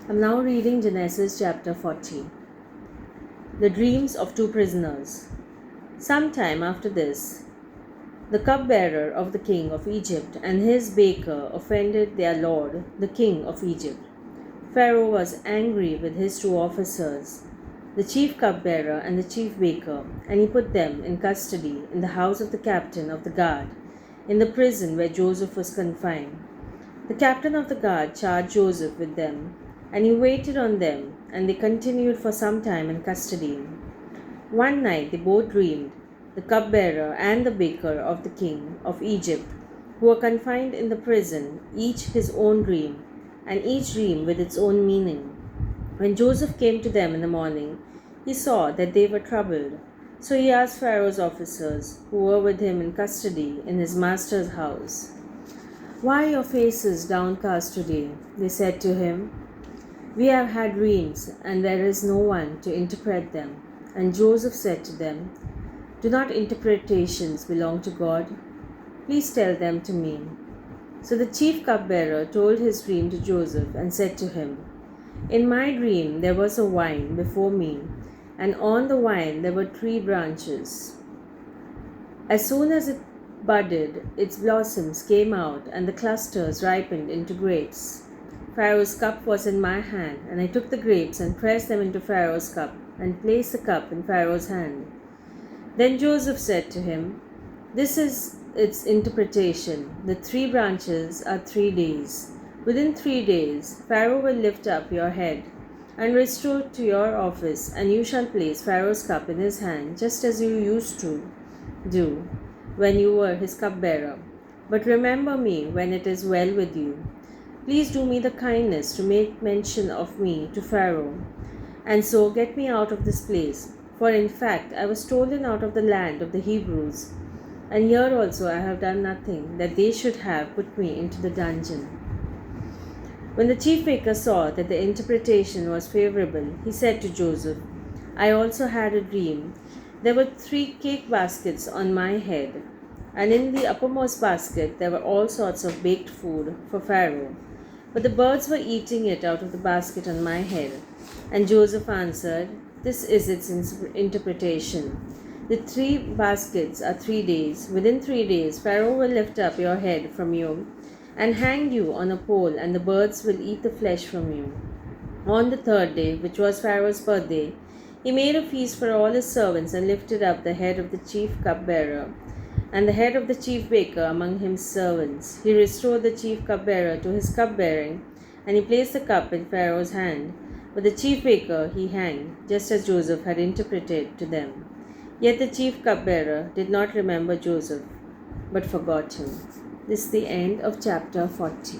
I'm now reading Genesis chapter 40. The dreams of two prisoners. Some time after this, the cupbearer of the king of Egypt and his baker offended their lord, the king of Egypt. Pharaoh was angry with his two officers, the chief cupbearer and the chief baker, and he put them in custody in the house of the captain of the guard, in the prison where Joseph was confined. The captain of the guard charged Joseph with them, and he waited on them, and they continued for some time in custody. One night they both dreamed, the cupbearer and the baker of the king of Egypt, who were confined in the prison, each his own dream, and each dream with its own meaning. When Joseph came to them in the morning, he saw that they were troubled. So he asked Pharaoh's officers, who were with him in custody in his master's house, "Why are your faces downcast today?" They said to him, "We have had dreams, and there is no one to interpret them." And Joseph said to them, "Do not interpretations belong to God? Please tell them to me." So the chief cupbearer told his dream to Joseph and said to him, "In my dream there was a vine before me, and on the vine there were 3 branches. As soon as it budded, its blossoms came out, and the clusters ripened into grapes. Pharaoh's cup was in my hand, and I took the grapes and pressed them into Pharaoh's cup, and placed the cup in Pharaoh's hand." Then Joseph said to him, "This is its interpretation. The 3 branches are 3 days. Within 3 days, Pharaoh will lift up your head and restore to your office, and you shall place Pharaoh's cup in his hand, just as you used to do when you were his cupbearer. But remember me when it is well with you. Please do me the kindness to make mention of me to Pharaoh, and so get me out of this place. For in fact I was stolen out of the land of the Hebrews, and here also I have done nothing that they should have put me into the dungeon." When the chief baker saw that the interpretation was favorable, he said to Joseph, "I also had a dream. There were 3 cake baskets on my head, and in the uppermost basket there were all sorts of baked food for Pharaoh. But the birds were eating it out of the basket on my head." And Joseph answered, "This is its interpretation. The 3 baskets are 3 days. Within 3 days Pharaoh will lift up your head from you and hang you on a pole, and the birds will eat the flesh from you." On the 3rd day, which was Pharaoh's birthday, he made a feast for all his servants and lifted up the head of the chief cupbearer and the head of the chief baker among his servants. He restored the chief cupbearer to his cupbearing, and he placed the cup in Pharaoh's hand. But the chief baker he hanged, just as Joseph had interpreted to them. Yet the chief cupbearer did not remember Joseph, but forgot him. This is the end of chapter 40.